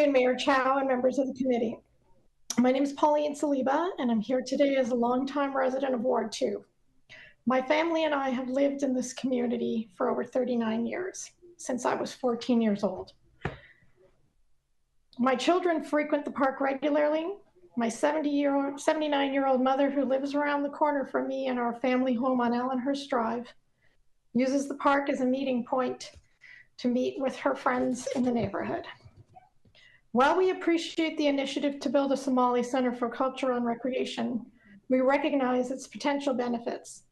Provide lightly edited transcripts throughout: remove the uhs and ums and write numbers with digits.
Mayor Chow and members of the committee. My name is Pauline Saliba, and I'm here today as a longtime resident of Ward 2. My family and I have lived in this community for over 39 years, since I was 14 years old. My children frequent the park regularly. My 79-year-old mother, who lives around the corner from me in our family home on Allenhurst Drive, uses the park as a meeting point to meet with her friends in the neighborhood. While we appreciate the initiative to build a Somali Center for Culture and Recreation, we recognize its potential benefits.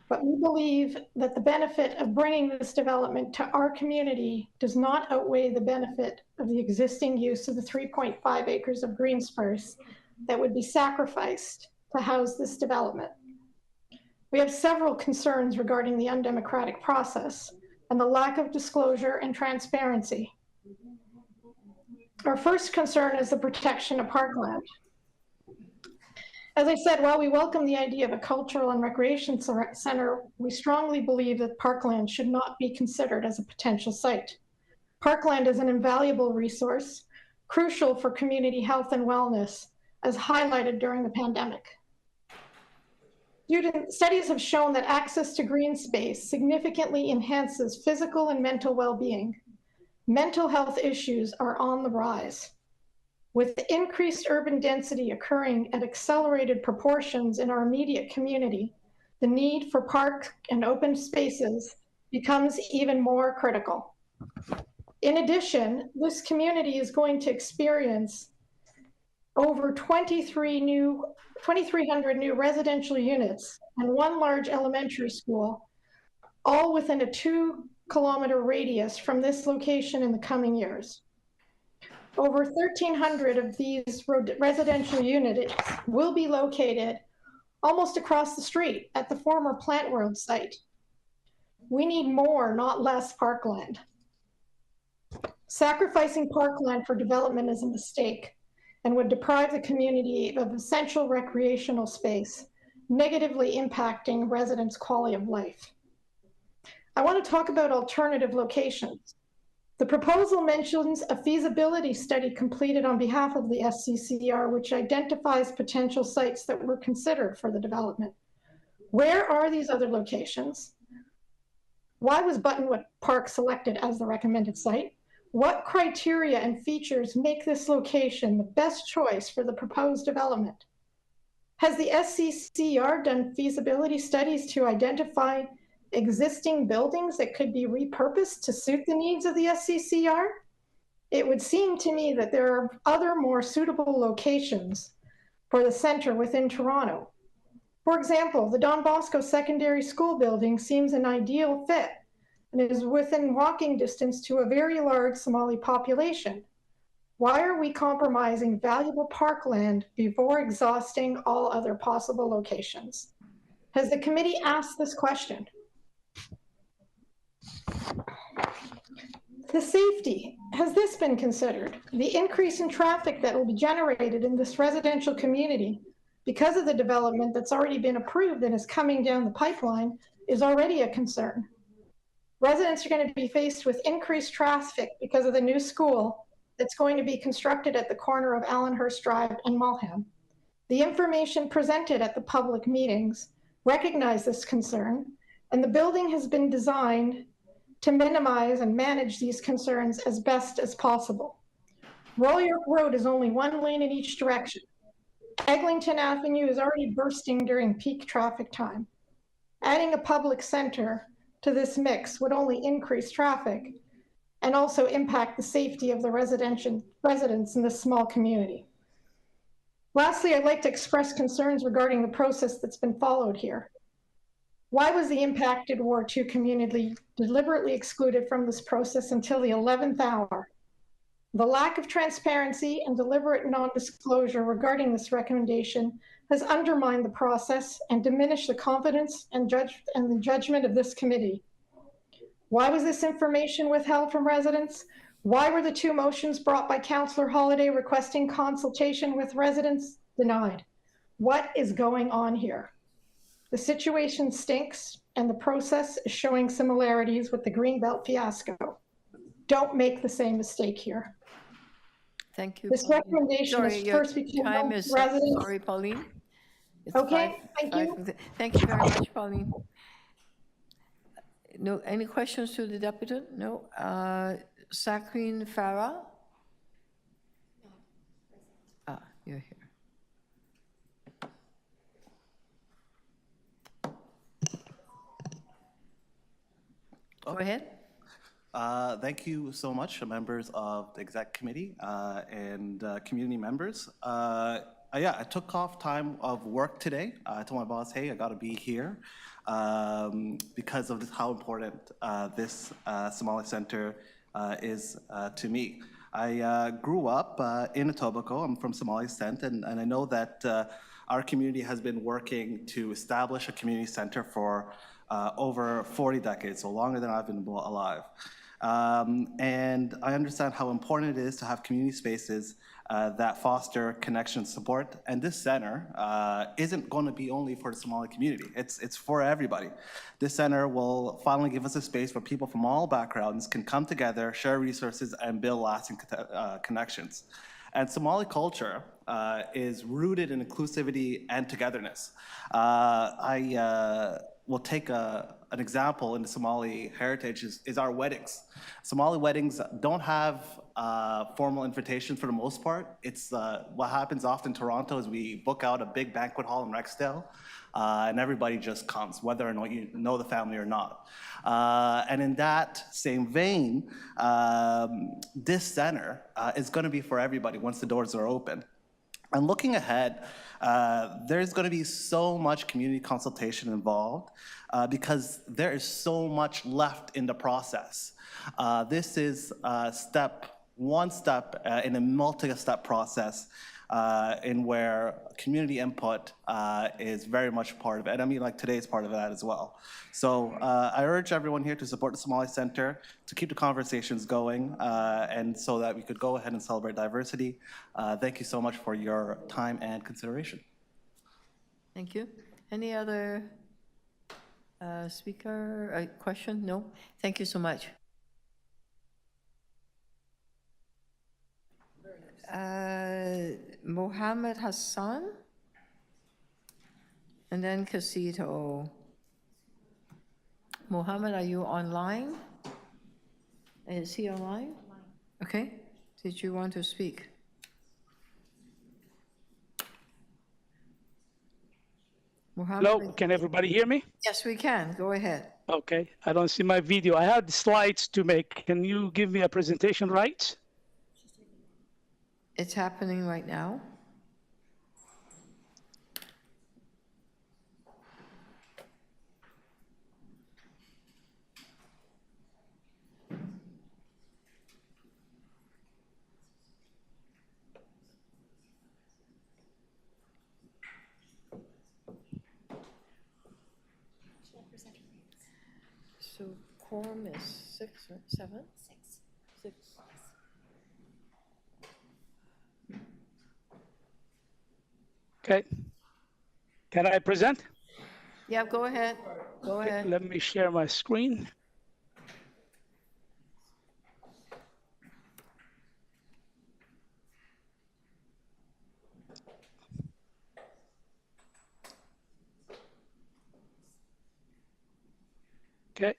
But we believe that the benefit of bringing this development to our community does not outweigh the benefit of the existing use of the 3.5 acres of green space that would be sacrificed to house this development. We have several concerns regarding the undemocratic process and the lack of disclosure and transparency. Our first concern is the protection of parkland. As I said, while we welcome the idea of a cultural and recreation center, we strongly believe that parkland should not be considered as a potential site. Parkland is an invaluable resource, crucial for community health and wellness, as highlighted during the pandemic. Studies have shown that access to green space significantly enhances physical and mental well-being. Mental health issues are on the rise. With the increased urban density occurring at accelerated proportions in our immediate community, the need for park and open spaces becomes even more critical. In addition, this community is going to experience over 2,300 new residential units and one large elementary school, all within a 2-kilometer radius from this location in the coming years. Over 1,300 of these residential units will be located almost across the street at the former Plant World site. We need more, not less, parkland. Sacrificing parkland for development is a mistake and would deprive the community of essential recreational space, negatively impacting residents' quality of life. I want to talk about alternative locations. The proposal mentions a feasibility study completed on behalf of the SCCR, which identifies potential sites that were considered for the development. Where are these other locations? Why was Buttonwood Park selected as the recommended site? What criteria and features make this location the best choice for the proposed development? Has the SCCR done feasibility studies to identify existing buildings that could be repurposed to suit the needs of the SCCR? It would seem to me that there are other more suitable locations for the center within Toronto. For example, the Don Bosco Secondary School building seems an ideal fit and is within walking distance to a very large Somali population. Why are we compromising valuable parkland before exhausting all other possible locations? Has the committee asked this question? The safety, has this been considered? The increase in traffic that will be generated in this residential community because of the development that's already been approved and is coming down the pipeline is already a concern. Residents are going to be faced with increased traffic because of the new school that's going to be constructed at the corner of Allenhurst Drive and Mulham. The information presented at the public meetings recognize this concern, and the building has been designed to minimize and manage these concerns as best as possible. Royal York Road is only one lane in each direction. Eglinton Avenue is already bursting during peak traffic time. Adding a public center to this mix would only increase traffic and also impact the safety of the residents in this small community. Lastly, I'd like to express concerns regarding the process that's been followed here. Why was the impacted Ward 2 community deliberately excluded from this process until the 11th hour? The lack of transparency and deliberate non-disclosure regarding this recommendation has undermined the process and diminished the confidence and the judgment of this committee. Why was this information withheld from residents? Why were the 2 motions brought by Councillor Holiday requesting consultation with residents denied? What is going on here? The situation stinks, and the process is showing similarities with the Greenbelt fiasco. Don't make the same mistake here. Thank you. This Pauline. recommendation Sorry, is your first become time is residents. sorry, Pauline. It's Okay, thank you. Thank you very much, Pauline. No, any questions to the deputy? No. Sakrin Farah? Ah, you're here. Go ahead. Thank you so much, members of the exec committee and community members. Yeah, I took off time of work today. I told my boss, hey, I got to be here because of how important this Somali Center is to me. I grew up in Etobicoke. I'm from Somali Descent, and I know that our community has been working to establish a community center for over 40 decades, so longer than I've been alive. And I understand how important it is to have community spaces that foster connection and support. And this center isn't going to be only for the Somali community. It's for everybody. This center will finally give us a space where people from all backgrounds can come together, share resources, and build lasting connections. And Somali culture is rooted in inclusivity and togetherness. I will take an example in the Somali heritage is our weddings. Somali weddings don't have formal invitations for the most part. It's what happens often in Toronto is we book out a big banquet hall in Rexdale and everybody just comes, whether or not you know the family or not. And in that same vein, this center is gonna be for everybody once the doors are open. And looking ahead, there's going to be so much community consultation involved because there is so much left in the process. This is one step in a multi-step process in where community input is very much part of it. And I mean, like today's part of that as well. So I urge everyone here to support the Somali Center, to keep the conversations going, and so that we could go ahead and celebrate diversity. Thank you so much for your time and consideration. Thank you. Any other speaker, question? No? Thank you so much. Mohammed Hassan, and then Casito. Mohammed, are you online? Is he online? Okay. Did you want to speak? Mohammed, hello, can everybody hear me? Yes, we can. Go ahead. Okay, I don't see my video. I had slides to make. Can you give me a presentation rights? It's happening right now. So quorum is 6 or 7? 6. 6. Okay. Can I present? Yeah, go ahead. Go ahead. Let me share my screen. Okay.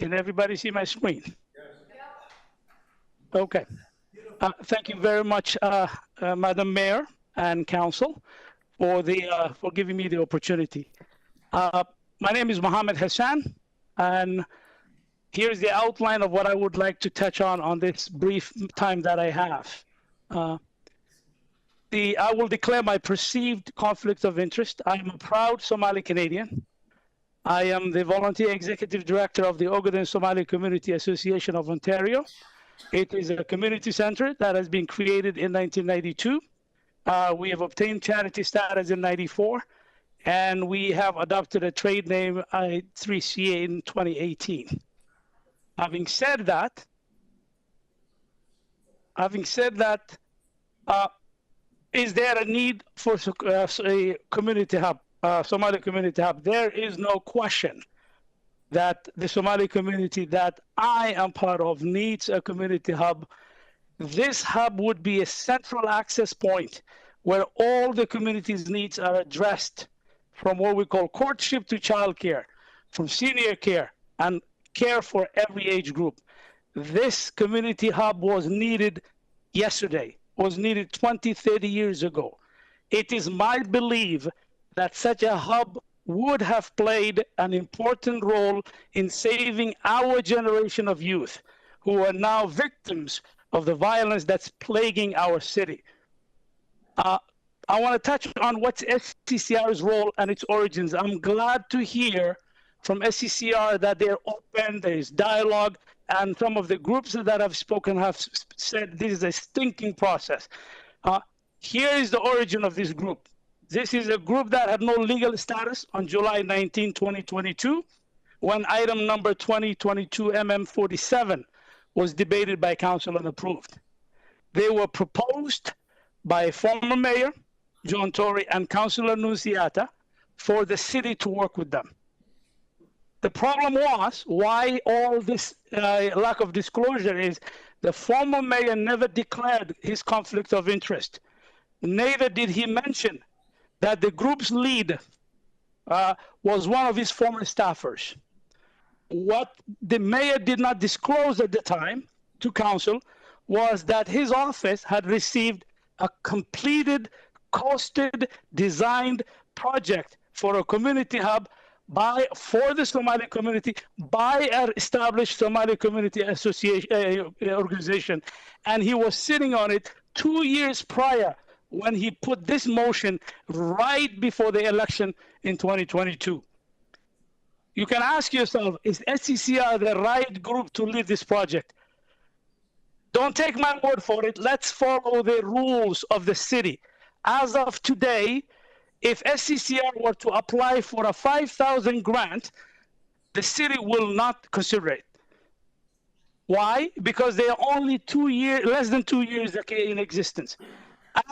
Can everybody see my screen? Yes. Okay. Thank you very much, Madam Mayor and Council, for giving me the opportunity. My name is Mohammed Hassan, and here's the outline of what I would like to touch on this brief time that I have. I will declare my perceived conflict of interest. I am a proud Somali Canadian. I am the volunteer executive director of the Ogaden Somali Community Association of Ontario. It is a community center that has been created in 1992. We have obtained charity status in 94, and we have adopted a trade name, 3CA, in 2018. Having said that, is there a need for a community hub, Somali community hub? There is no question that the Somali community that I am part of needs a community hub this hub would be a central access point where all the community's needs are addressed, from what we call courtship to childcare, from senior care and care for every age group. This community hub was needed yesterday, was needed 20, 30 years ago. It is my belief that such a hub would have played an important role in saving our generation of youth who are now victims of the violence that's plaguing our city. I want to touch on what's SCCR's role and its origins. I'm glad to hear from SCCR that they're open, there's dialogue, and some of the groups that have spoken have said this is a stinking process. Here is the origin of this group. This is a group that had no legal status on July 19, 2022, when item number 2022 MM47 was debated by council and approved. They were proposed by former mayor, John Tory, and Councilor Nunziata for the city to work with them. The problem was why all this lack of disclosure is the former mayor never declared his conflict of interest. Neither did he mention that the group's lead was one of his former staffers. What the mayor did not disclose at the time to council was that his office had received a completed, costed, designed project for a community hub for the Somali community by an established Somali community association organization, and he was sitting on it 2 years prior when he put this motion right before the election in 2022. You can ask yourself, is SCCR the right group to lead this project? Don't take my word for it. Let's follow the rules of the city. As of today, if SCCR were to apply for a 5,000 grant, the city will not consider it. Why? Because they are only less than 2 years in existence.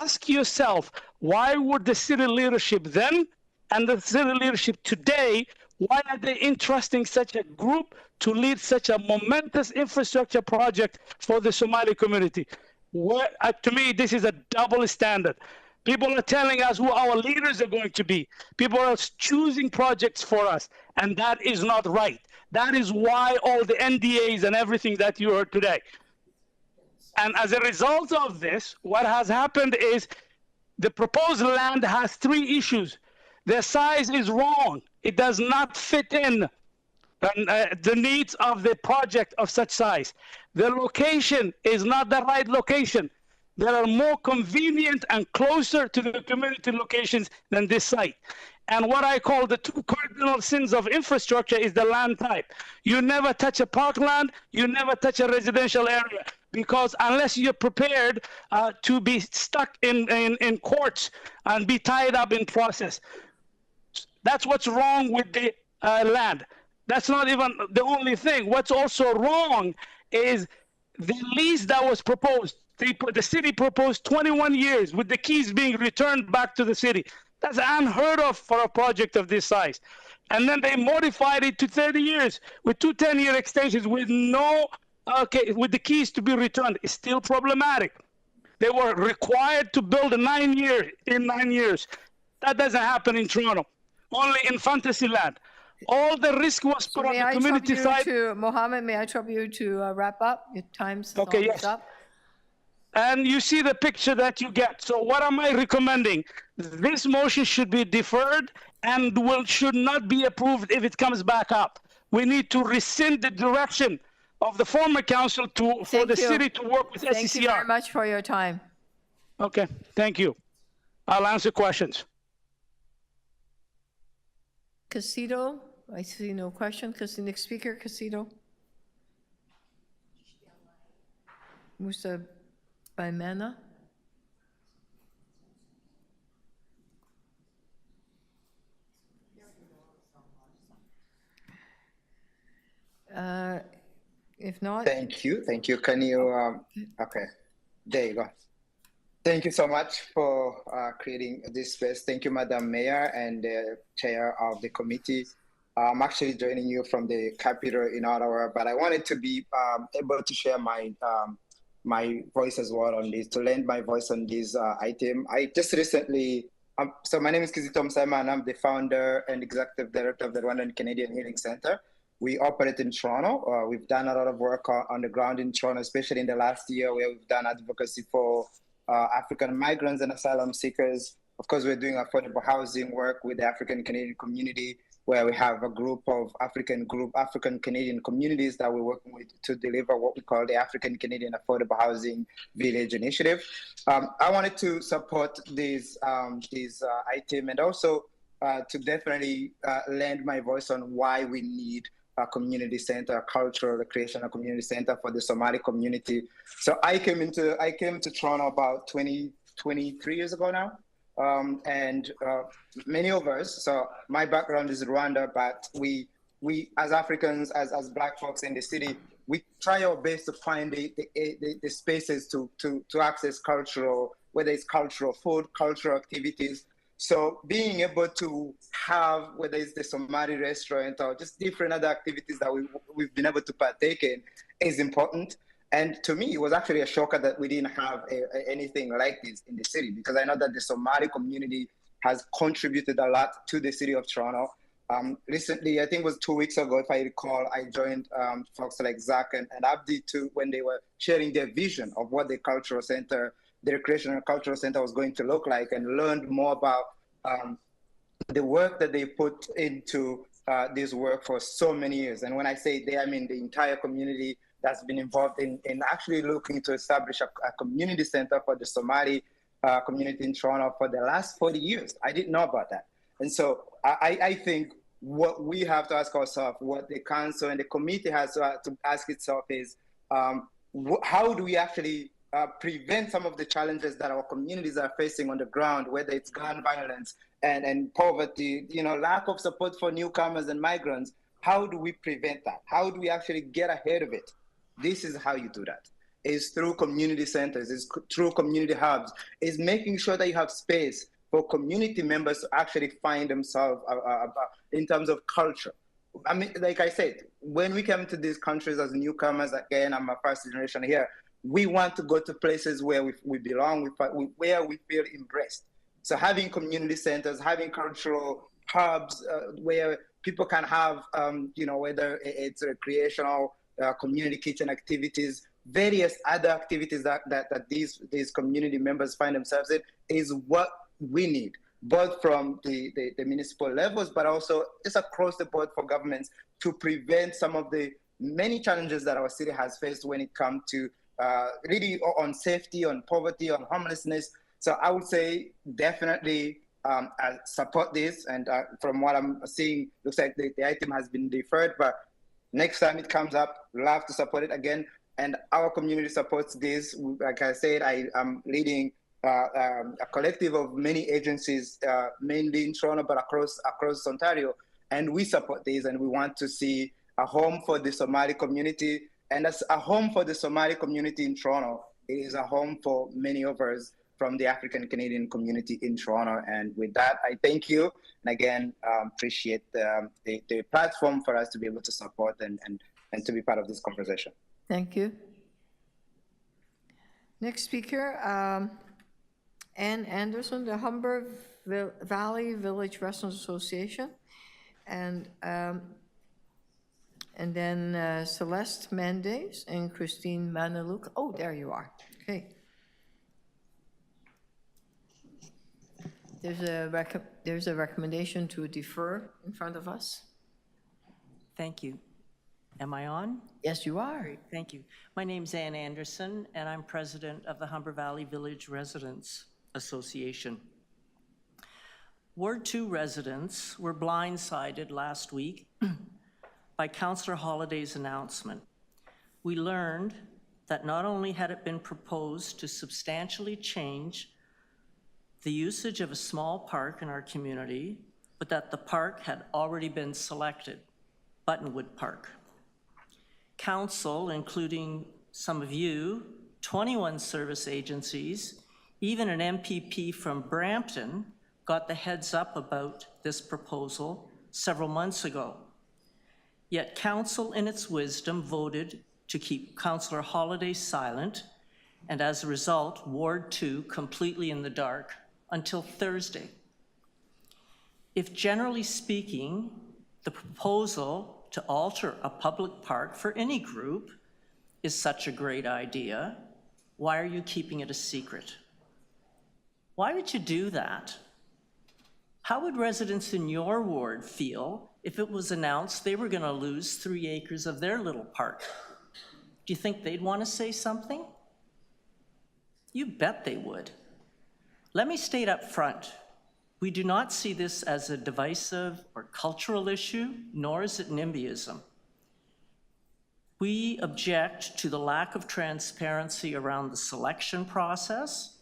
Ask yourself, why would the city leadership then and the city leadership today, why are they entrusting such a group to lead such a momentous infrastructure project for the Somali community? To me, this is a double standard. People are telling us who our leaders are going to be. People are choosing projects for us, and that is not right. That is why all the NDAs and everything that you heard today. And as a result of this, what has happened is the proposed land has 3 issues. The size is wrong. It does not fit in the needs of the project of such size. The location is not the right location. There are more convenient and closer to the community locations than this site. And what I call the 2 cardinal sins of infrastructure is the land type. You never touch a parkland, you never touch a residential area, because unless you're prepared to be stuck in courts and be tied up in process. That's what's wrong with the land. That's not even the only thing. What's also wrong is the lease that was proposed. The city proposed 21 years with the keys being returned back to the city. That's unheard of for a project of this size. And then they modified it to 30 years with 2 10-year extensions with with the keys to be returned. It's still problematic. They were required to build in 9 years. That doesn't happen in Toronto, only in fantasy land. All the risk was put on the community side. Mohammed, may I trouble you to wrap up? Your time's yes. up. And you see the picture that you get. So what am I recommending? This motion should be deferred and should not be approved if it comes back up. We need to rescind the direction of the former council for the city to work with SCCR. Thank you very much for your time. Okay, thank you. I'll answer questions. Casido, I see no question. Next speaker, Casido. Musa Baimana. If not, thank you. Can you? Okay, there you go. Thank you so much for creating this space. Thank you, Madam Mayor and the chair of the committee. I'm actually joining you from the capital in Ottawa, but I wanted to be able to share my my voice as well on this, to lend my voice on this item. I just recently, so my name is Kizito Msema, and I'm the founder and executive director of the Rwandan Canadian Healing Center. We operate in Toronto. We've done a lot of work on the ground in Toronto, especially in the last year, where we've done advocacy for African migrants and asylum seekers. Of course, we're doing affordable housing work with the African Canadian community, where we have a group of African Canadian communities that we're working with to deliver what we call the African Canadian Affordable Housing Village Initiative. I wanted to support this item, and also to definitely lend my voice on why we need a community center, a cultural recreational community center for the Somali community. So I came to Toronto about 23 years ago now. And many of us, so my background is Rwanda, but we as Africans, as Black folks in the city, we try our best to find the spaces to access cultural, whether it's cultural food, cultural activities. So being able to have, whether it's the Somali restaurant or just different other activities that we've been able to partake in, is important. And to me, it was actually a shocker that we didn't have anything like this in the city, because I know that the Somali community has contributed a lot to the city of Toronto. Recently, I think it was 2 weeks ago, if I recall, I joined folks like Zach and Abdi too, when they were sharing their vision of what the cultural center, the recreational cultural center was going to look like, and learned more about the work that they put into this work for so many years. And when I say they, I mean the entire community that's been involved in actually looking to establish a community center for the Somali community in Toronto for the last 40 years. I didn't know about that. And so I think what we have to ask ourselves, what the council and the committee has to ask itself is, how do we actually prevent some of the challenges that our communities are facing on the ground, whether it's gun violence and poverty, lack of support for newcomers and migrants? How do we prevent that? How do we actually get ahead of it? This is how you do that. It's through community centers, it's through community hubs, it's making sure that you have space for community members to actually find themselves in terms of culture. I mean, like I said, when we come to these countries as newcomers, again, I'm a first generation here, we want to go to places where we belong, where we feel embraced. So having community centers, having cultural hubs where people can have, whether it's recreational, community kitchen activities, various other activities that these community members find themselves in, is what we need, both from the municipal levels, but also just across the board for governments, to prevent some of the many challenges that our city has faced when it comes to really on safety, on poverty, on homelessness. So I would say definitely I support this, and from what I'm seeing, looks like the item has been deferred, but next time it comes up, we'll have to support it again. And our community supports this. Like I said, I am leading a collective of many agencies, mainly in Toronto, but across Ontario. And we support this, and we want to see a home for the Somali community. And as a home for the Somali community in Toronto, it is a home for many of us from the African Canadian community in Toronto. And with that, I thank you. And again, appreciate the platform for us to be able to support and to be part of this conversation. Thank you. Next speaker, Ann Anderson, the Humber Valley Village Restaurant Association. And then Celeste Mendes and Christine Manaluk. Oh, there you are. Okay. There's a recommendation to defer in front of us. Thank you. Am I on? Yes, you are. Great, thank you. My name's Ann Anderson, and I'm president of the Humber Valley Village Residents Association. Ward 2 residents were blindsided last week by Councillor Holliday's announcement. We learned that not only had it been proposed to substantially change the usage of a small park in our community, but that the park had already been selected, Buttonwood Park. Council, including some of you, 21 service agencies, even an MPP from Brampton, got the heads up about this proposal several months ago. Yet Council, in its wisdom, voted to keep Councillor Holliday silent and as a result, Ward 2 completely in the dark until Thursday. If generally speaking, the proposal to alter a public park for any group is such a great idea, why are you keeping it a secret? Why would you do that? How would residents in your ward feel if it was announced they were going to lose 3 acres of their little park? Do you think they'd want to say something? You bet they would. Let me state up front, we do not see this as a divisive or cultural issue, nor is it NIMBYism. We object to the lack of transparency around the selection process,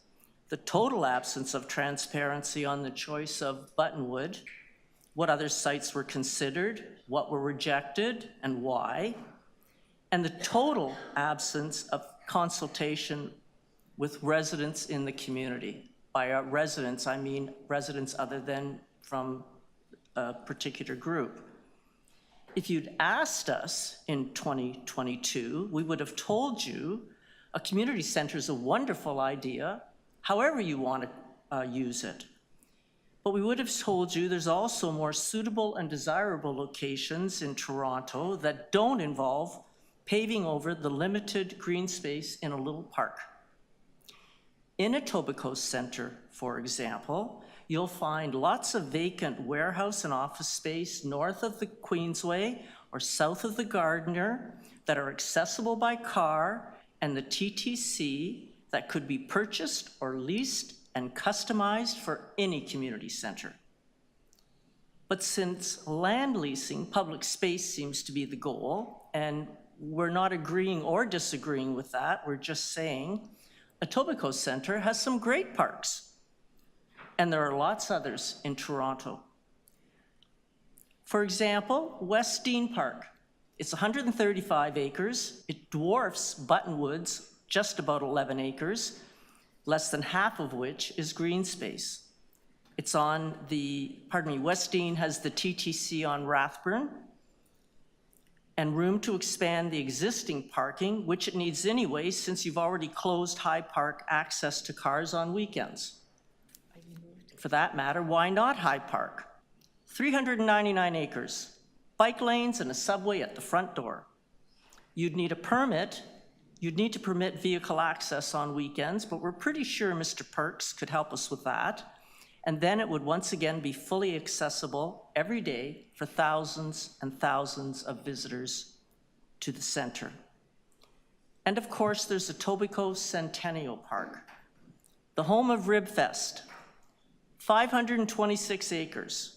the total absence of transparency on the choice of Buttonwood, what other sites were considered, what were rejected, and why, and the total absence of consultation with residents in the community. By residents, I mean residents other than from a particular group. If you'd asked us in 2022, we would have told you a community center is a wonderful idea, however you want to use it. But we would have told you there's also more suitable and desirable locations in Toronto that don't involve paving over the limited green space in a little park. In Etobicoke Centre, for example, you'll find lots of vacant warehouse and office space north of the Queensway or south of the Gardiner that are accessible by car and the TTC that could be purchased or leased and customized for any community centre. But since land leasing public space seems to be the goal, and we're not agreeing or disagreeing with that, we're just saying Etobicoke Centre has some great parks, and there are lots others in Toronto. For example, West Dean Park. It's 135 acres. It dwarfs Buttonwood's just about 11 acres, less than half of which is green space. It's on the, West Dean has the TTC on Rathburn, and room to expand the existing parking, which it needs anyway, since you've already closed High Park access to cars on weekends. For that matter, why not High Park? 399 acres, bike lanes and a subway at the front door. You'd need a permit. You'd need to permit vehicle access on weekends, but we're pretty sure Mr. Perks could help us with that. And then it would once again be fully accessible every day for thousands and thousands of visitors to the center. And of course, there's Etobicoke Centennial Park, the home of Ribfest, 526 acres.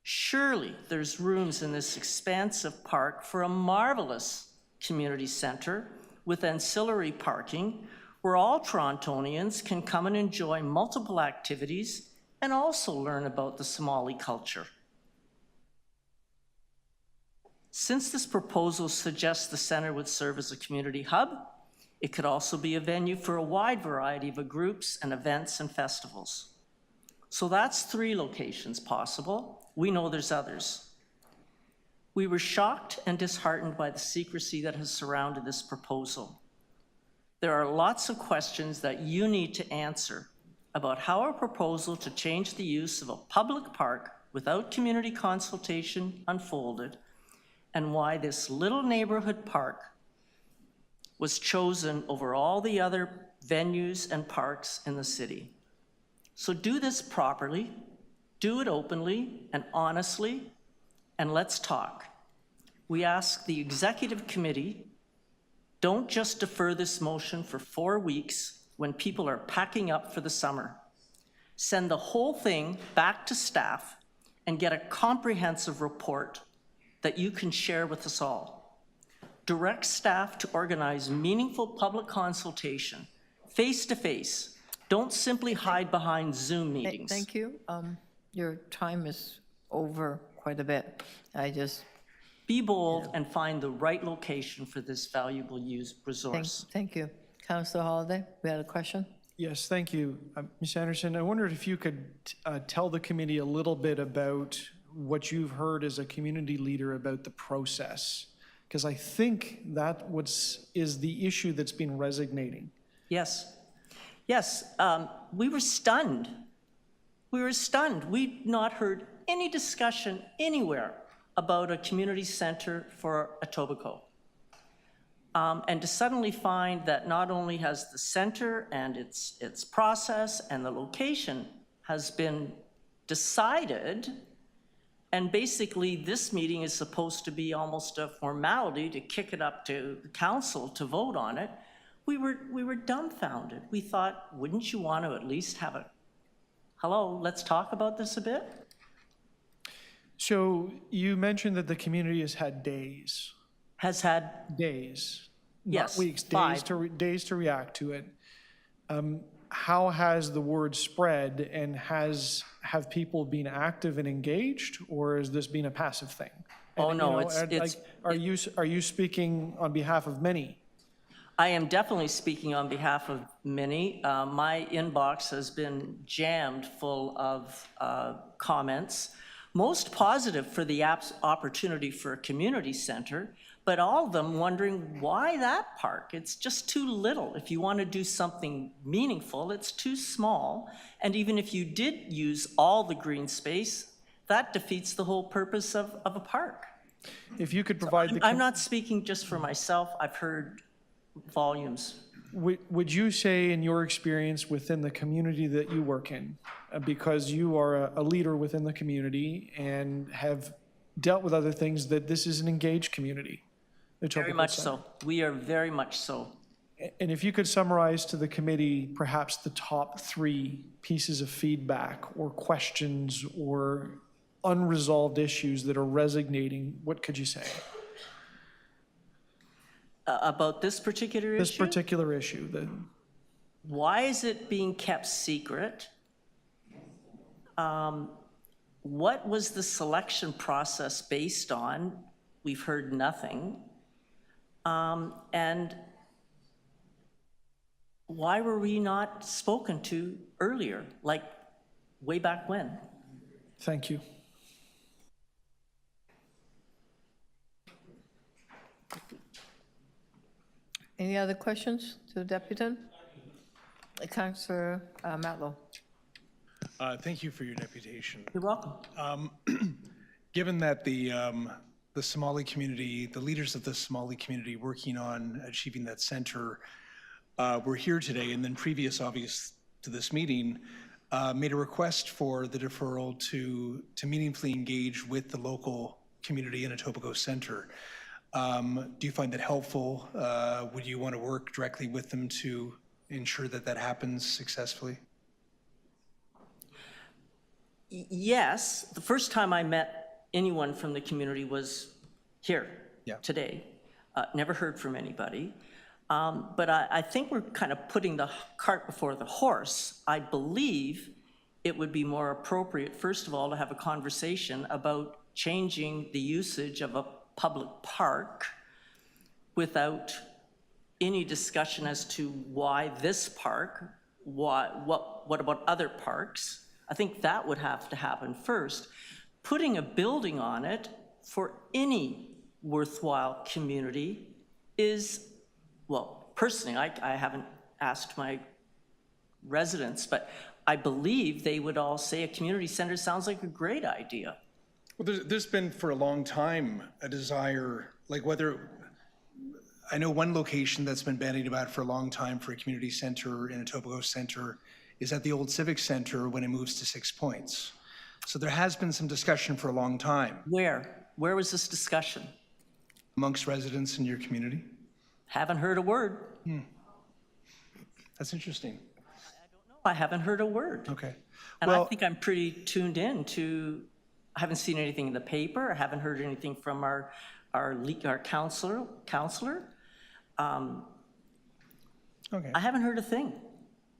Surely there's rooms in this expansive park for a marvelous community center with ancillary parking where all Torontonians can come and enjoy multiple activities and also learn about the Somali culture. Since this proposal suggests the center would serve as a community hub, it could also be a venue for a wide variety of groups and events and festivals. So that's 3 locations possible. We know there's others. We were shocked and disheartened by the secrecy that has surrounded this proposal. There are lots of questions that you need to answer about how our proposal to change the use of a public park without community consultation unfolded, and why this little neighborhood park was chosen over all the other venues and parks in the city. So do this properly, do it openly and honestly, and let's talk. We ask the executive committee, don't just defer this motion for 4 weeks when people are packing up for the summer. Send the whole thing back to staff and get a comprehensive report that you can share with us all. Direct staff to organize meaningful public consultation, face-to-face. Don't simply hide behind Zoom meetings. Thank you. Your time is over quite a bit. Be bold and find the right location for this valuable resource. Thank you. Councillor Holiday, we had a question? Yes, thank you. Ms. Anderson, I wondered if you could tell the committee a little bit about what you've heard as a community leader about the process, because I think that is the issue that's been resonating. Yes. Yes, we were stunned. We were stunned. We'd not heard any discussion anywhere about a community center for Etobicoke. And to suddenly find that not only has the center and its process and the location has been decided, and basically this meeting is supposed to be almost a formality to kick it up to the council to vote on it, we were dumbfounded. We thought, wouldn't you want to at least have a, hello, let's talk about this a bit? So you mentioned that the community has had days. Has had, Days. yes, Not weeks, 5. days to react to it. How has the word spread, and have people been active and engaged, or has this been a passive thing? Oh, And, no, you know, it's. Are you speaking on behalf of many? I am definitely speaking on behalf of many. My inbox has been jammed full of comments, most positive for the opportunity for a community center, but all of them wondering why that park? It's just too little. If you want to do something meaningful, it's too small. And even if you did use all the green space, that defeats the whole purpose of a park. If you could provide the. I'm not speaking just for myself. I've heard volumes. Would you say, in your experience within the community that you work in, because you are a leader within the community and have dealt with other things, that this is an engaged community? Very much so. We are very much so. And if you could summarize to the committee perhaps the top 3 pieces of feedback or questions or unresolved issues that are resonating, what could you say? About this particular issue? This particular issue. Why is it being kept secret? What was the selection process based on? We've heard nothing. And why were we not spoken to earlier, like way back when? Thank you. Any other questions to the deputant? Councillor Matlow. Thank you for your deputation. You're welcome. Given that the Somali community, the leaders of the Somali community working on achieving that center were here today, and then previous, obvious to this meeting, made a request for the deferral to meaningfully engage with the local community in Etobicoke Center. Do you find that helpful? Would you want to work directly with them to ensure that that happens successfully? Yes. The first time I met anyone from the community was here today. Never heard from anybody. But I think we're kind of putting the cart before the horse. I believe it would be more appropriate, first of all, to have a conversation about changing the usage of a public park without any discussion as to why this park, what about other parks. I think that would have to happen first. Putting a building on it for any worthwhile community is, well, personally, I haven't asked my residents, but I believe they would all say a community center sounds like a great idea. Well, there's been for a long time a desire, like whether, I know one location that's been bandied about for a long time for a community center in Etobicoke Center is at the old Civic Center when it moves to 6 Points. So there has been some discussion for a long time. Where? Where was this discussion? Amongst residents in your community? Haven't heard a word. That's interesting. I haven't heard a word. Okay. And Well, I think I'm pretty tuned in to, I haven't seen anything in the paper. I haven't heard anything from our counselor. okay. I haven't heard a thing.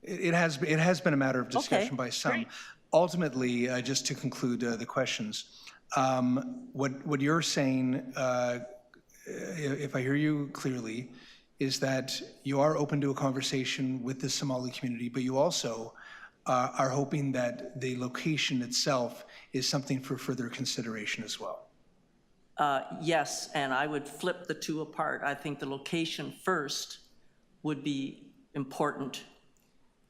It has been a matter of discussion Okay, by some. great. Ultimately, just to conclude the questions, what you're saying, if I hear you clearly, is that you are open to a conversation with the Somali community, but you also are hoping that the location itself is something for further consideration as well. Yes, and I would flip the two apart. I think the location first would be important.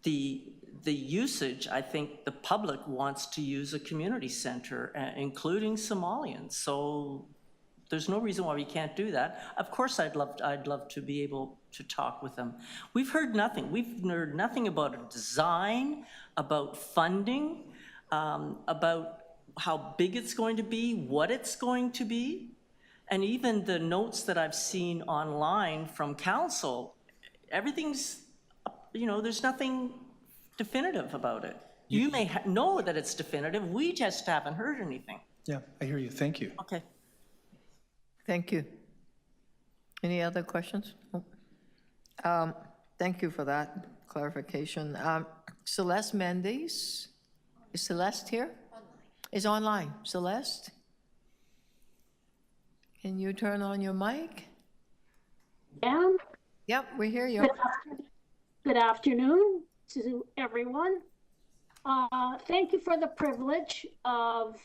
The usage, I think the public wants to use a community center, including Somalians. So there's no reason why we can't do that. Of course, I'd love to be able to talk with them. We've heard nothing. We've heard nothing about a design, about funding, about how big it's going to be, what it's going to be. And even the notes that I've seen online from council, everything's, you know, there's nothing definitive about it. You may know that it's definitive. We just haven't heard anything. Yeah, I hear you. Thank you. Okay. Thank you. Any other questions? Thank you for that clarification. Celeste Mendes, is Celeste here? Is online. Celeste? Can you turn on your mic? Yeah. Yep, we hear you. Good afternoon to everyone. Thank you for the privilege of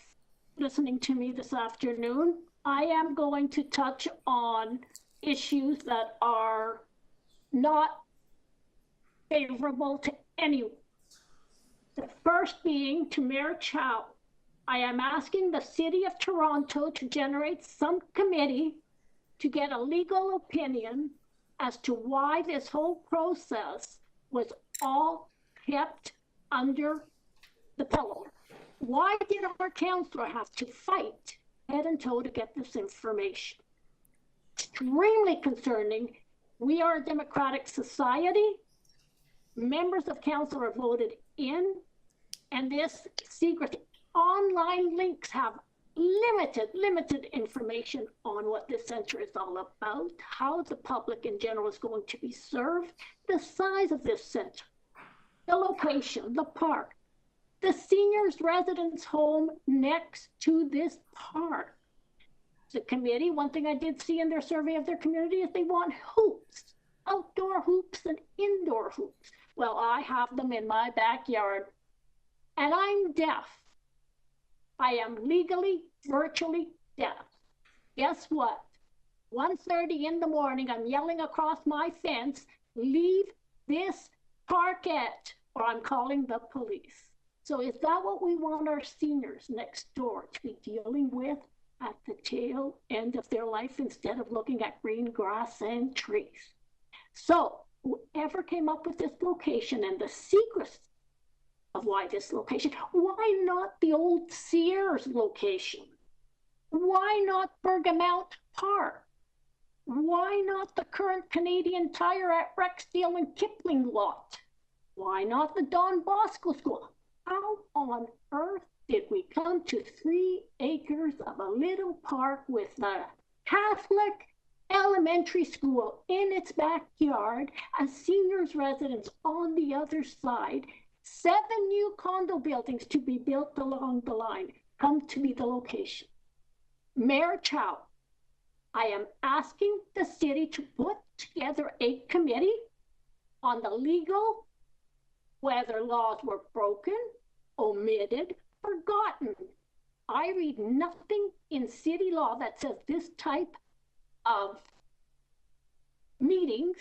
listening to me this afternoon. I am going to touch on issues that are not favorable to anyone. The first being to Mayor Chow. I am asking the City of Toronto to generate some committee to get a legal opinion as to why this whole process was all kept under the pillow. Why did our councillor have to fight head and toe to get this information? Extremely concerning. We are a democratic society. Members of council are voted in, and this secret online links have limited information on what this center is all about, how the public in general is going to be served, the size of this center, the location, the park, the seniors residence home next to this park. The committee, one thing I did see in their survey of their community is they want hoops, outdoor hoops and indoor hoops. Well, I have them in my backyard, and I'm deaf. I am legally, virtually deaf. Guess what? 1:30 in the morning, I'm yelling across my fence, leave this parkette, or I'm calling the police. So is that what we want our seniors next door to be dealing with at the tail end of their life instead of looking at green grass and trees? So whoever came up with this location and the secrecy of why this location, why not the old Sears location? Why not Bergamot Park? Why not the current Canadian Tire at Rexdale and Kipling lot? Why not the Don Bosco School? How on earth did we come to 3 acres of a little park with a Catholic elementary school in its backyard, a seniors residence on the other side, 7 new condo buildings to be built along the line come to be the location? Mayor Chow, I am asking the city to put together a committee on the legal, whether laws were broken, omitted, forgotten. I read nothing in city law that says this type of meetings,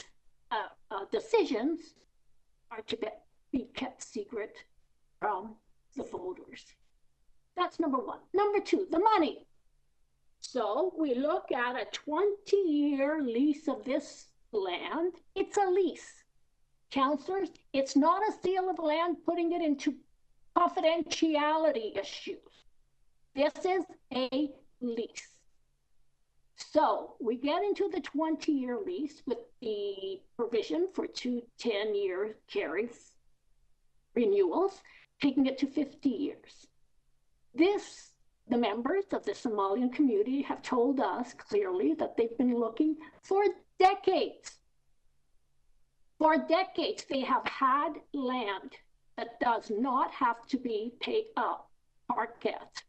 decisions are to be kept secret from the voters. That's number one. Number two, the money. So we look at a 20-year lease of this land. It's a lease. Councillors, it's not a sale of land putting it into confidentiality issues. This is a lease. So we get into the 20-year lease with the provision for 2 10-year carry renewals, taking it to 50 years. The members of the Somalian community have told us clearly that they've been looking for decades. For decades, they have had land that does not have to be paid up, parkette,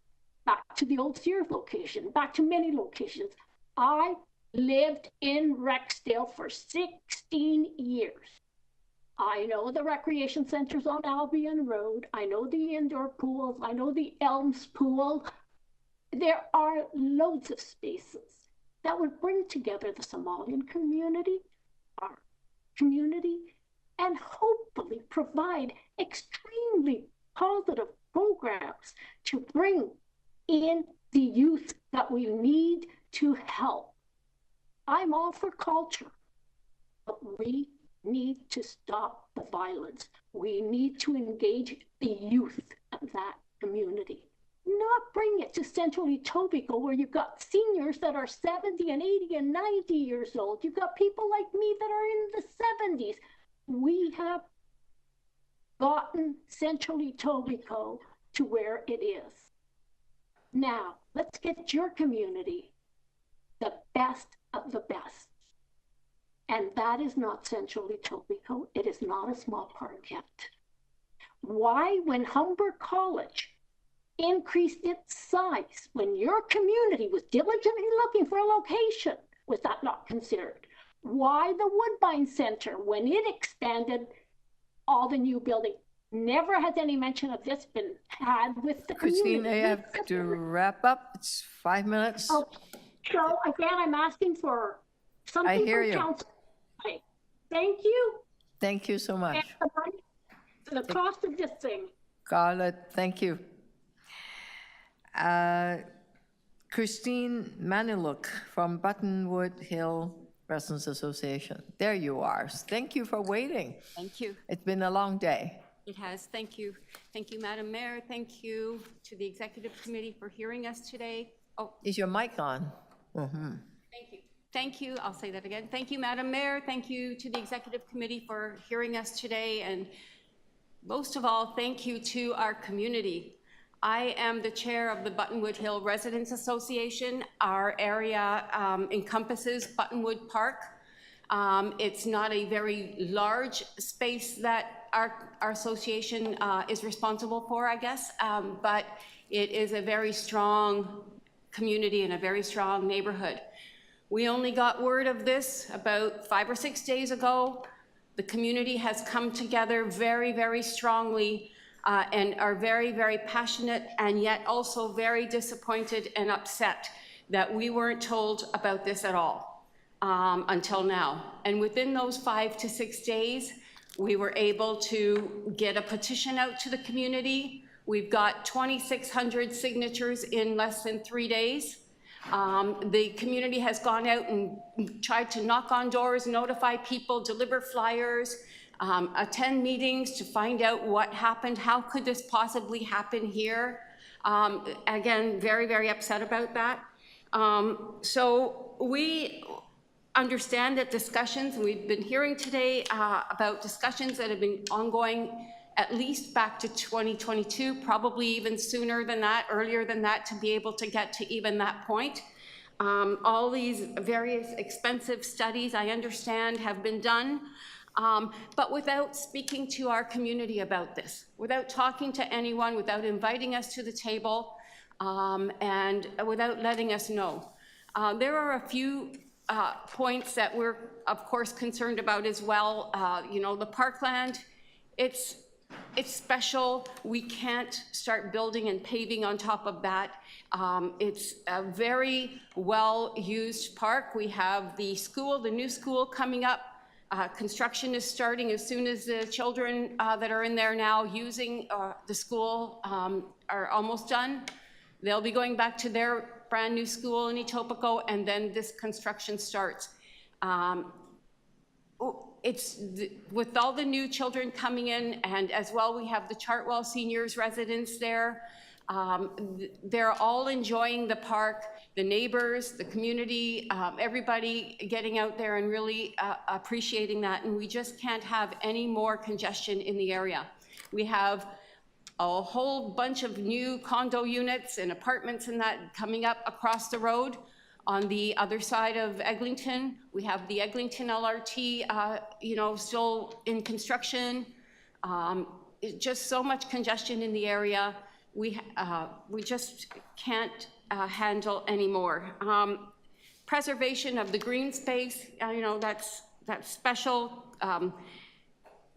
back to the old Sears location, back to many locations. I lived in Rexdale for 16 years. I know the recreation centers on Albion Road. I know the indoor pools. I know the Elms pool. There are loads of spaces that would bring together the Somalian community, our community, and hopefully provide extremely positive programs to bring in the youth that we need to help. I'm all for culture, but we need to stop the violence. We need to engage the youth of that community, not bring it to Central Etobicoke where you've got seniors that are 70 and 80 and 90 years old. You've got people like me that are in the 70s. We have gotten Central Etobicoke to where it is. Now, let's get your community the best of the best. And that is not Central Etobicoke. It is not a small part yet. Why, when Humber College increased its size, when your community was diligently looking for a location, was that not considered? Why the Woodbine Center, when it expanded all the new building, never has any mention of this been had with the Christine, community? I have to wrap up. It's 5 minutes. Oh, so again, I'm asking for something hear from you. council. Okay. Thank you. Thank you so much. And the cost of this thing. Got it. Thank you. Christine Maniluk from Buttonwood Hill Residents Association. There you are. Thank you for waiting. Thank you. It's been a long day. It has. Thank you. Thank you, Madam Mayor. Thank you to the Executive Committee for hearing us today. Oh, Is your mic on? Mm-hmm. thank you. Thank you. I'll say that again. Thank you, Madam Mayor. Thank you to the Executive Committee for hearing us today. And most of all, thank you to our community. I am the chair of the Buttonwood Hill Residents Association. Our area encompasses Buttonwood Park. It's not a very large space that our association is responsible for, I guess, but it is a very strong community and a very strong neighborhood. We only got word of this about 5 or 6 days ago. The community has come together very, very strongly and are very, very passionate, and yet also very disappointed and upset that we weren't told about this at all until now. And within those 5 to 6 days, we were able to get a petition out to the community. We've got 2,600 signatures in less than 3 days. The community has gone out and tried to knock on doors, notify people, deliver flyers, attend meetings to find out what happened. How could this possibly happen here? Again, very, very upset about that. So we understand that discussions, and we've been hearing today about discussions that have been ongoing at least back to 2022, probably even sooner than that, earlier than that, to be able to get to even that point. All these various expensive studies, I understand, have been done, but without speaking to our community about this, without talking to anyone, without inviting us to the table, and without letting us know. There are a few points that we're, of course, concerned about as well. You know, the parkland, it's special. We can't start building and paving on top of that. It's a very well-used park. We have the school, the new school coming up. Construction is starting as soon as the children that are in there now using the school are almost done. They'll be going back to their brand new school in Etobicoke, and then this construction starts. With all the new children coming in, and as well we have the Chartwell Seniors residents there. They're all enjoying the park, the neighbors, the community, everybody getting out there and really appreciating that, and we just can't have any more congestion in the area. We have a whole bunch of new condo units and apartments and that coming up across the road. On the other side of Eglinton, we have the Eglinton LRT, you know, still in construction. Just so much congestion in the area. We just can't handle anymore. Preservation of the green space, you know, that's special.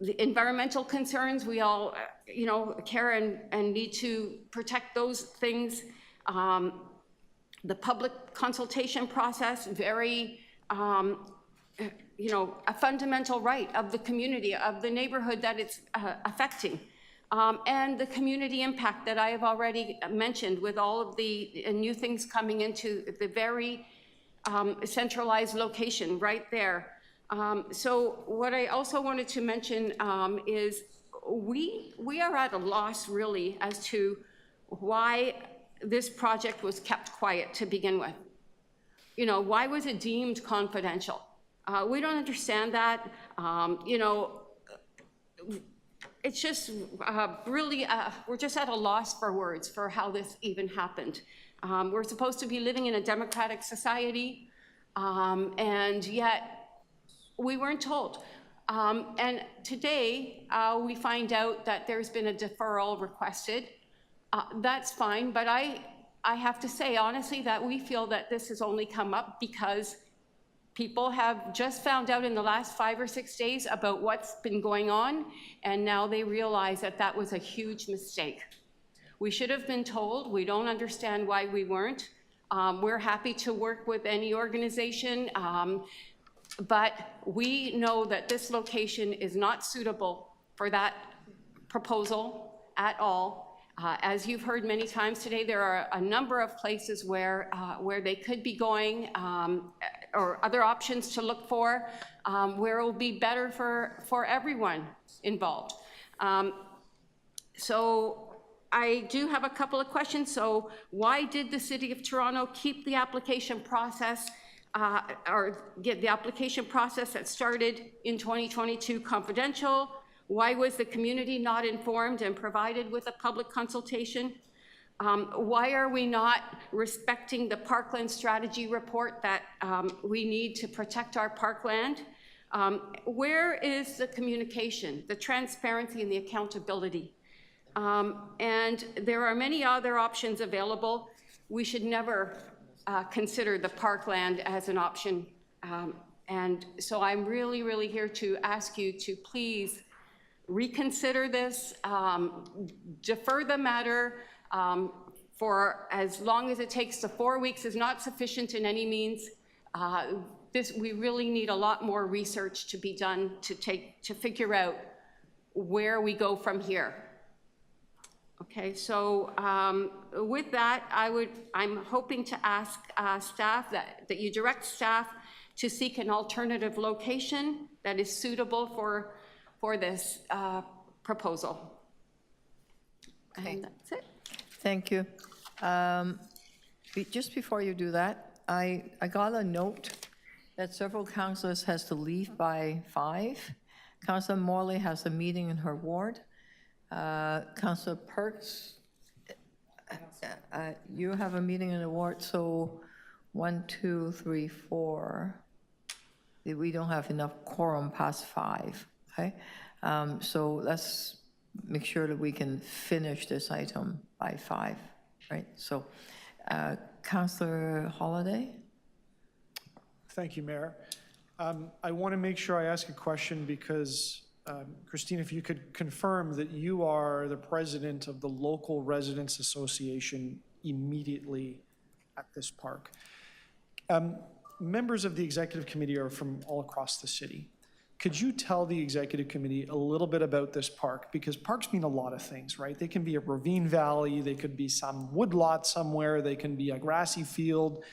The environmental concerns, we all, you know, care and need to protect those things. The public consultation process, very you know, a fundamental right of the community, of the neighborhood that it's affecting. And the community impact that I have already mentioned with all of the new things coming into the very centralized location right there. So what I also wanted to mention is we are at a loss really as to why this project was kept quiet to begin with. You know, why was it deemed confidential? We don't understand that. You know, it's just really, we're just at a loss for words for how this even happened. We're supposed to be living in a democratic society, and yet we weren't told. And today, we find out that there's been a deferral requested. That's fine, but I have to say, honestly, that we feel that this has only come up because people have just found out in the last 5 or 6 days about what's been going on, and now they realize that that was a huge mistake. We should have been told. We don't understand why we weren't. We're happy to work with any organization, but we know that this location is not suitable for that proposal at all. As you've heard many times today, there are a number of places where they could be going, or other options to look for, where it will be better for everyone involved. So I do have a couple of questions. So why did the City of Toronto keep the application process, or get the application process that started in 2022 confidential? Why was the community not informed and provided with a public consultation? Why are we not respecting the parkland strategy report that we need to protect our parkland? Where is the communication, the transparency, and the accountability? And there are many other options available. We should never consider the parkland as an option. And so I'm really, really here to ask you to please reconsider this, defer the matter for as long as it takes. The 4 weeks is not sufficient in any means. We really need a lot more research to be done to figure out where we go from here. Okay, so with that, I'm hoping to ask staff that you direct staff to seek an alternative location that is suitable for this proposal. Okay. And that's it. Thank you. Just before you do that, I got a note that several councillors has to leave by 5. Councillor Morley has a meeting in her ward. Councillor Perks, you have a meeting in the ward, so 1, 2, 3, 4. We don't have enough quorum past 5, okay? So let's make sure that we can finish this item by 5, right? So, Councillor Holladay? Thank you, Mayor. I want to make sure I ask a question because, Christine, if you could confirm that you are the president of the Local Residents Association immediately at this park. Members of the executive committee are from all across the city. Could you tell the executive committee a little bit about this park? Because parks mean a lot of things, right? They can be a ravine valley, they could be some woodlot somewhere, they can be a grassy field.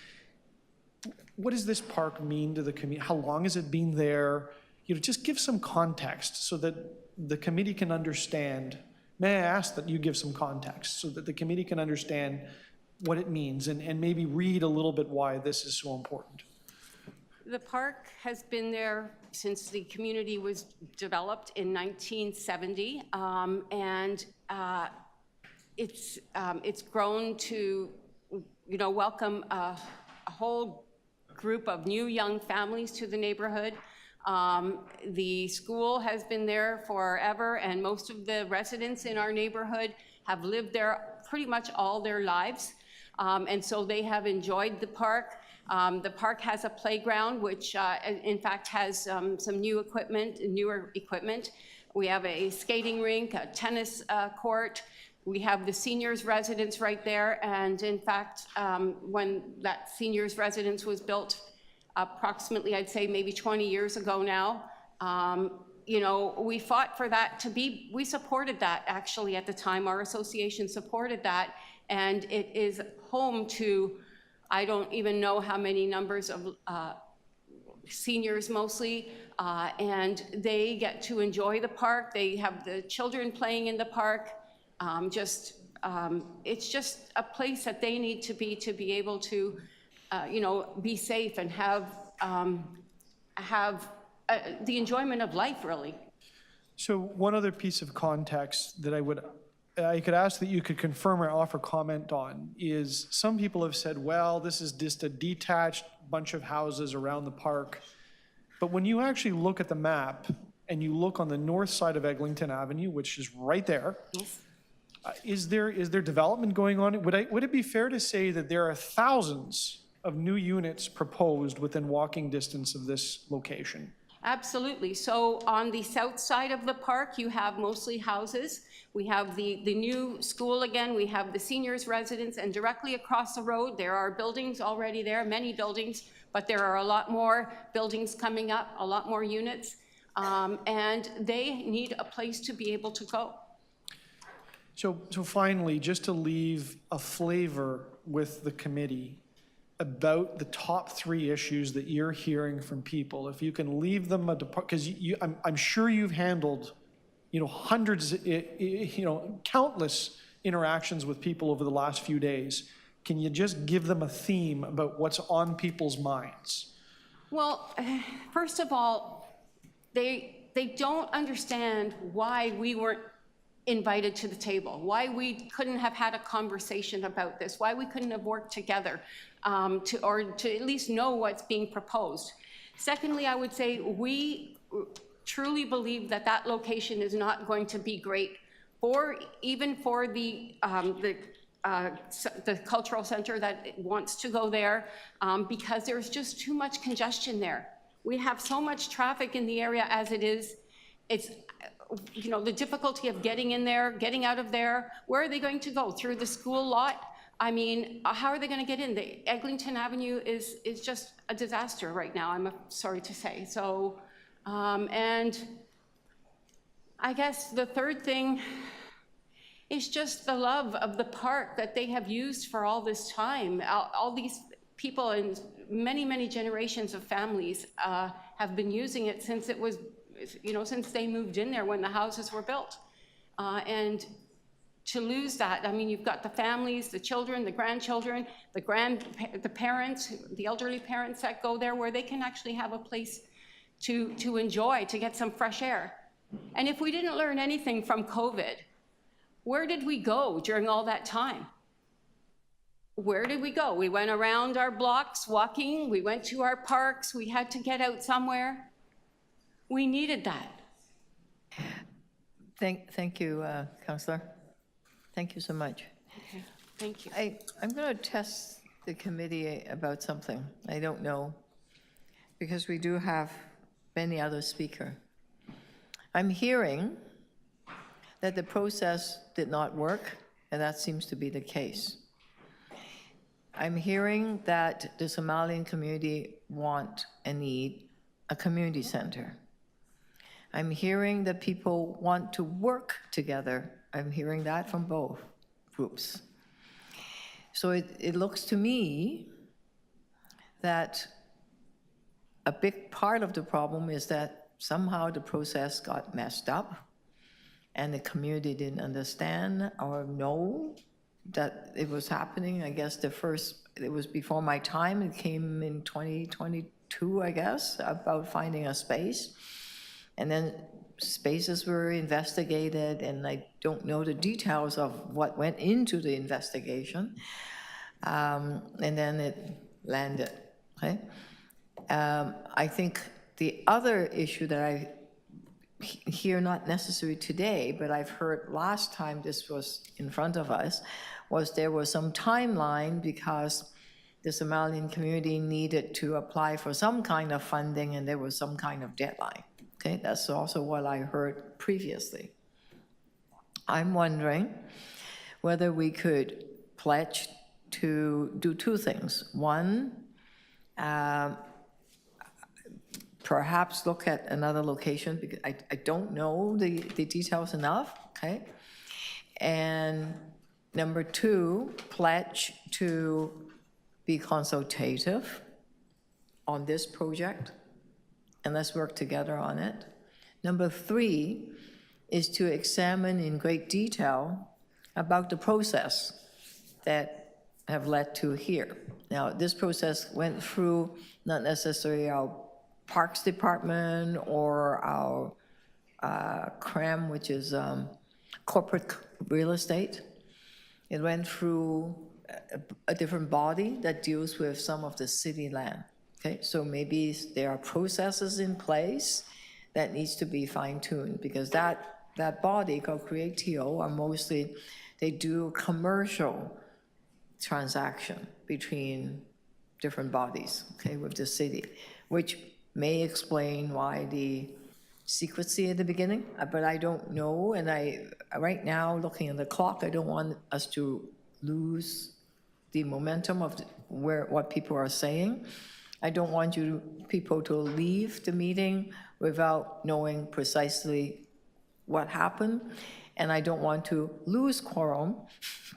What does this park mean to the community? How long has it been there? You know, just give some context so that the committee can understand. May I ask that you give some context so that the committee can understand what it means and maybe read a little bit why this is so important? The park has been there since the community was developed in 1970, and it's grown to, you know, welcome a whole group of new young families to the neighborhood. The school has been there forever, and most of the residents in our neighborhood have lived there pretty much all their lives, and so they have enjoyed the park. The park has a playground, which in fact has some newer equipment. We have a skating rink, a tennis court. We have the seniors' residence right there. And in fact, when that seniors' residence was built, approximately, I'd say maybe 20 years ago now. You know, we fought for that to be, we supported that actually at the time. Our association supported that, and it is home to, I don't even know how many numbers of seniors mostly, and they get to enjoy the park. They have the children playing in the park. It's just a place that they need to be able to, you know, be safe and have the enjoyment of life, really. So one other piece of context that I could ask that you could confirm or offer comment on is some people have said, well, this is just a detached bunch of houses around the park. But when you actually look at the map and you look on the north side of Eglinton Avenue, which is right there, Yes. Is there development going on? Would it be fair to say that there are thousands of new units proposed within walking distance of this location? Absolutely. So on the south side of the park, you have mostly houses. We have the new school again, we have the seniors' residence, and directly across the road, there are buildings already there, many buildings, but there are a lot more buildings coming up, a lot more units, and they need a place to be able to go. So finally, just to leave a flavor with the committee about the top 3 issues that you're hearing from people, if you can leave them because I'm sure you've handled, you know, hundreds, you know, countless interactions with people over the last few days. Can you just give them a theme about what's on people's minds? Well, first of all, they don't understand why we weren't invited to the table, why we couldn't have had a conversation about this, why we couldn't have worked together to at least know what's being proposed. Secondly, I would say we truly believe that that location is not going to be great even for the cultural center that wants to go there, because there's just too much congestion there. We have so much traffic in the area as it is. It's, you know, the difficulty of getting in there, getting out of there. Where are they going to go? Through the school lot? I mean, how are they going to get in? The Eglinton Avenue is just a disaster right now, I'm sorry to say. So, and I guess the third thing is just the love of the park that they have used for all this time. All these people and many, many generations of families have been using it since it was, you know, since they moved in there when the houses were built. And to lose that, I mean, you've got the families, the children, the grandchildren, the parents, the elderly parents that go there where they can actually have a place to enjoy, to get some fresh air. And if we didn't learn anything from COVID, where did we go during all that time? Where did we go? We went around our blocks walking, we went to our parks, we had to get out somewhere. We needed that. Thank you, Councillor. Thank you so much. Okay, thank you. I'm going to test the committee about something. I don't know, because we do have many other speakers. I'm hearing that the process did not work, and that seems to be the case. I'm hearing that the Somalian community want and need a community center. I'm hearing that people want to work together. I'm hearing that from both groups. So it looks to me that a big part of the problem is that somehow the process got messed up and the community didn't understand or know that it was happening. I guess it was before my time. It came in 2022, I guess, about finding a space. And then spaces were investigated, and I don't know the details of what went into the investigation. And then it landed, okay? I think the other issue that I hear, not necessarily today, but I've heard last time this was in front of us, was there was some timeline because the Somalian community needed to apply for some kind of funding and there was some kind of deadline. Okay, that's also what I heard previously. I'm wondering whether we could pledge to do 2 things. One, perhaps look at another location, because I don't know the details enough, okay? And number 2, pledge to be consultative on this project, and let's work together on it. Number 3 is to examine in great detail about the process that have led to here. Now, this process went through not necessarily our Parks Department or our CRAM, which is corporate real estate. It went through a different body that deals with some of the city land. Okay, so maybe there are processes in place that needs to be fine-tuned, because that body called Creatio are mostly, they do commercial transaction between different bodies, okay, with the city, which may explain why the secrecy at the beginning, but I don't know, and right now, looking at the clock, I don't want us to lose the momentum of what people are saying. I don't want people to leave the meeting without knowing precisely what happened, and I don't want to lose quorum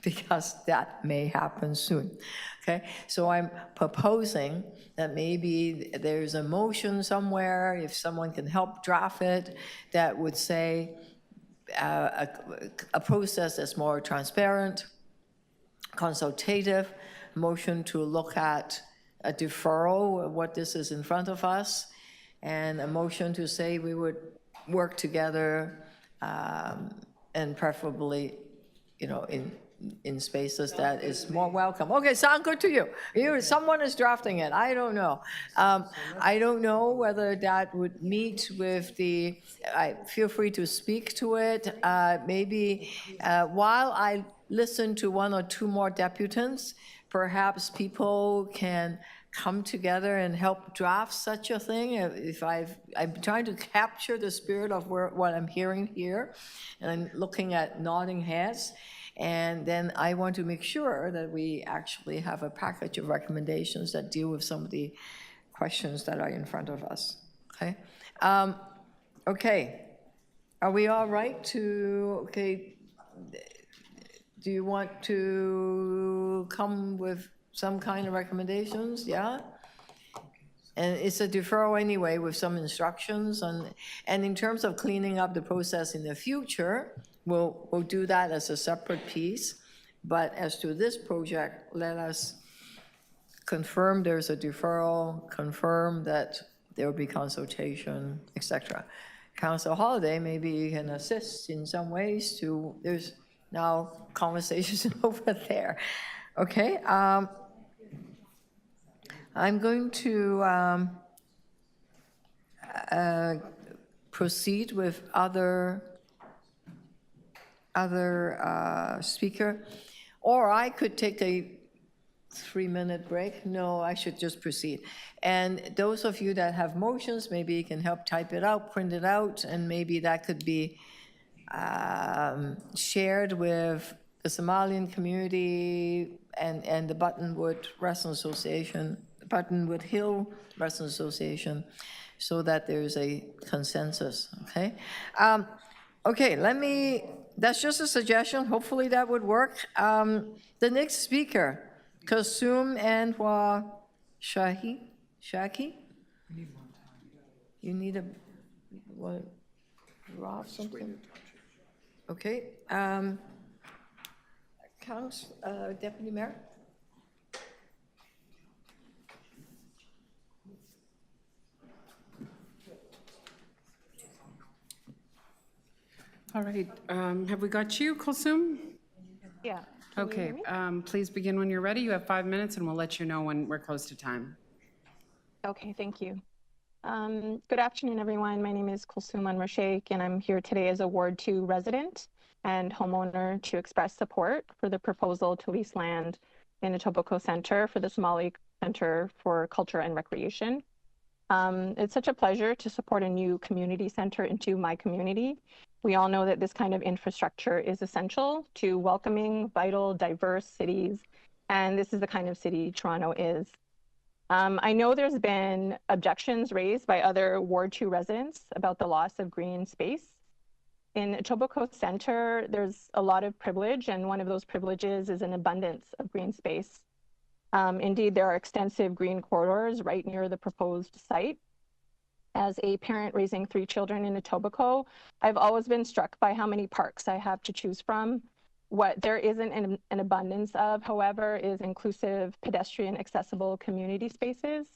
because that may happen soon, okay? So I'm proposing that maybe there's a motion somewhere, if someone can help draft it, that would say a process that's more transparent, consultative, motion to look at a deferral of what this is in front of us, and a motion to say we would work together and preferably, you know, in spaces that is more welcome. Okay, sound good to you? Someone is drafting it. I don't know. I don't know whether that would meet with the. Feel free to speak to it. Maybe while I listen to 1 or 2 more deputants, perhaps people can come together and help draft such a thing. I'm trying to capture the spirit of what I'm hearing here, and I'm looking at nodding heads. And then I want to make sure that we actually have a package of recommendations that deal with some of the questions that are in front of us, okay? Okay, are we all right to, okay, do you want to come with some kind of recommendations, yeah? And it's a deferral anyway with some instructions, and in terms of cleaning up the process in the future, we'll do that as a separate piece. But as to this project, let us confirm there's a deferral, confirm that there will be consultation, etc. Council Holiday, maybe you can assist in some ways to, there's now conversations over there. Okay, I'm going to proceed with other speaker, or I could take a 3-minute break. No, I should just proceed. And those of you that have motions, maybe you can help type it out, print it out, and maybe that could be shared with the Somalian community and the Buttonwood Restaurant Association, Buttonwood Hill Restaurant Association, so that there's a consensus, okay? Okay, that's just a suggestion. Hopefully that would work. The next speaker, Kasum Anwar Shaki? You need a, what, draw something? Okay, Deputy Mayor? All right, have we got you, Kulsum? Yeah. Okay, please begin when you're ready. You have 5 minutes and we'll let you know when we're close to time. Okay, thank you. Good afternoon, everyone. My name is Kulsum Anwar, and I'm here today as a Ward 2 resident and homeowner to express support for the proposal to lease land in the Etobicoke Center for the Somali Center for Culture and Recreation. It's such a pleasure to support a new community center into my community. We all know that this kind of infrastructure is essential to welcoming, vital, diverse cities, and this is the kind of city Toronto is. I know there's been objections raised by other Ward 2 residents about the loss of green space. In Etobicoke Center, there's a lot of privilege, and one of those privileges is an abundance of green space. Indeed, there are extensive green corridors right near the proposed site. As a parent raising 3 children in Etobicoke, I've always been struck by how many parks I have to choose from. What there isn't an abundance of, however, is inclusive, pedestrian, accessible community spaces.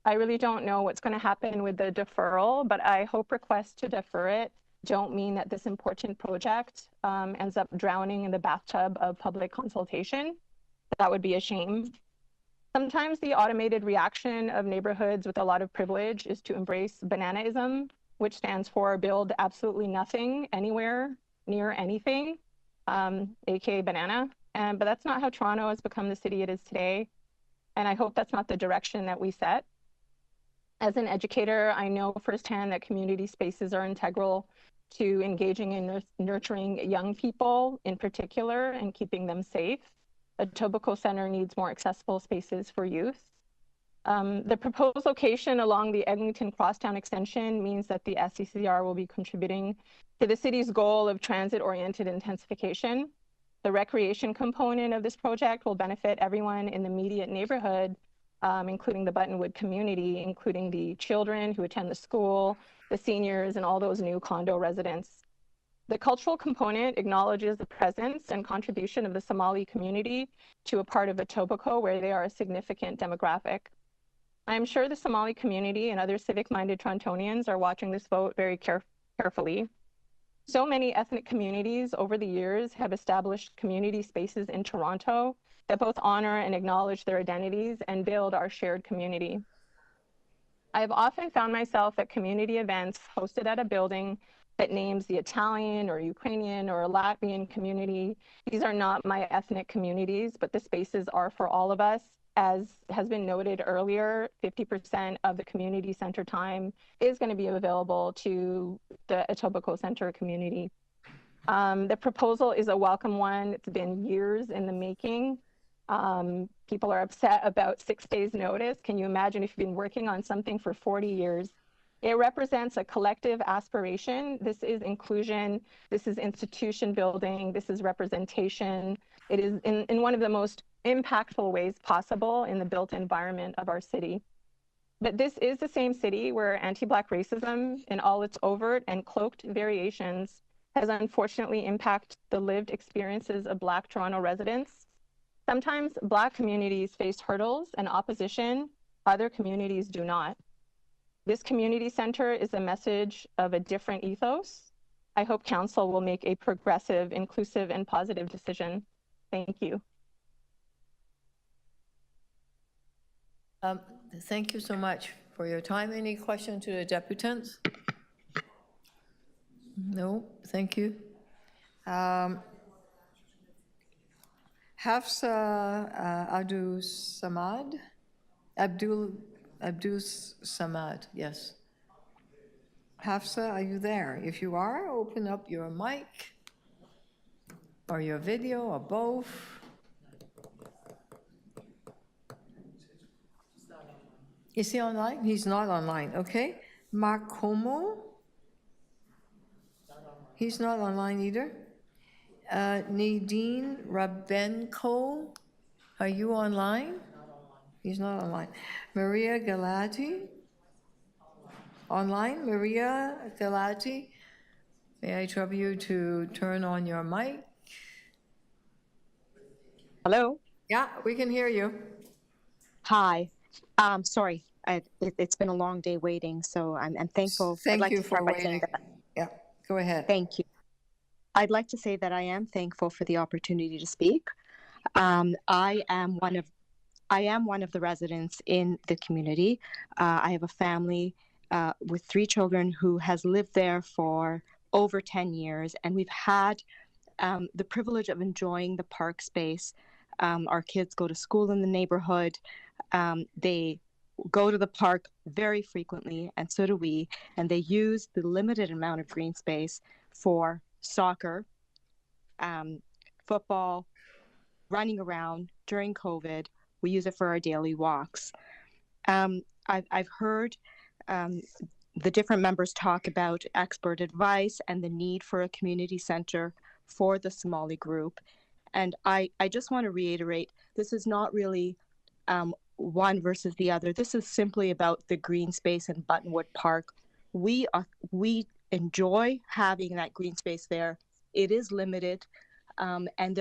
I really don't know what's going to happen with the deferral, but I hope requests to defer it don't mean that this important project ends up drowning in the bathtub of public consultation. That would be a shame. Sometimes the automated reaction of neighborhoods with a lot of privilege is to embrace bananaism, which stands for build absolutely nothing anywhere near anything, aka banana. But that's not how Toronto has become the city it is today. And I hope that's not the direction that we set. As an educator, I know firsthand that community spaces are integral to engaging and nurturing young people in particular and keeping them safe. Etobicoke Center needs more accessible spaces for youth. The proposed location along the Eglinton Crosstown extension means that the SCCR will be contributing to the city's goal of transit-oriented intensification. The recreation component of this project will benefit everyone in the immediate neighborhood, including the Buttonwood community, including the children who attend the school, the seniors, and all those new condo residents. The cultural component acknowledges the presence and contribution of the Somali community to a part of Etobicoke where they are a significant demographic. I am sure the Somali community and other civic-minded Torontonians are watching this vote very carefully. So many ethnic communities over the years have established community spaces in Toronto that both honor and acknowledge their identities and build our shared community. I have often found myself at community events hosted at a building that names the Italian or Ukrainian or Latvian community. These are not my ethnic communities, but the spaces are for all of us. As has been noted earlier, 50% of the community center time is going to be available to the Etobicoke Center community. The proposal is a welcome one. It's been years in the making. People are upset about 6 days notice. Can you imagine if you've been working on something for 40 years? It represents a collective aspiration. This is inclusion. This is institution building. This is representation. It is in one of the most impactful ways possible in the built environment of our city. But this is the same city where anti-Black racism in all its overt and cloaked variations has unfortunately impacted the lived experiences of Black Toronto residents. Sometimes Black communities face hurdles and opposition, other communities do not. This community center is a message of a different ethos. I hope Council will make a progressive, inclusive, and positive decision. Thank you. Thank you so much for your time. Any question to the deputants? No, thank you. Hafsa Abdul Samad, yes. Hafsa, are you there? If you are, open up your mic or your video or both. Is he online? He's not online, okay. Mark Como? He's not online either. Nadine Rabenko, are you online? He's not online. Maria Galati? Online, Maria Galati? May I trouble you to turn on your mic? Hello? Yeah, we can hear you. Hi. Sorry, it's been a long day waiting, so I'm thankful. Thank you for waiting. Yeah, go ahead. Thank you. I'd like to say that I am thankful for the opportunity to speak. I am one of the residents in the community. I have a family with 3 children who has lived there for over 10 years, and we've had the privilege of enjoying the park space. Our kids go to school in the neighborhood. They go to the park very frequently, and so do we, and they use the limited amount of green space for soccer, football, running around. During COVID, we use it for our daily walks. I've heard the different members talk about expert advice and the need for a community center for the Somali group. And I just want to reiterate, this is not really one versus the other. This is simply about the green space in Buttonwood Park. We enjoy having that green space there. It is limited, and there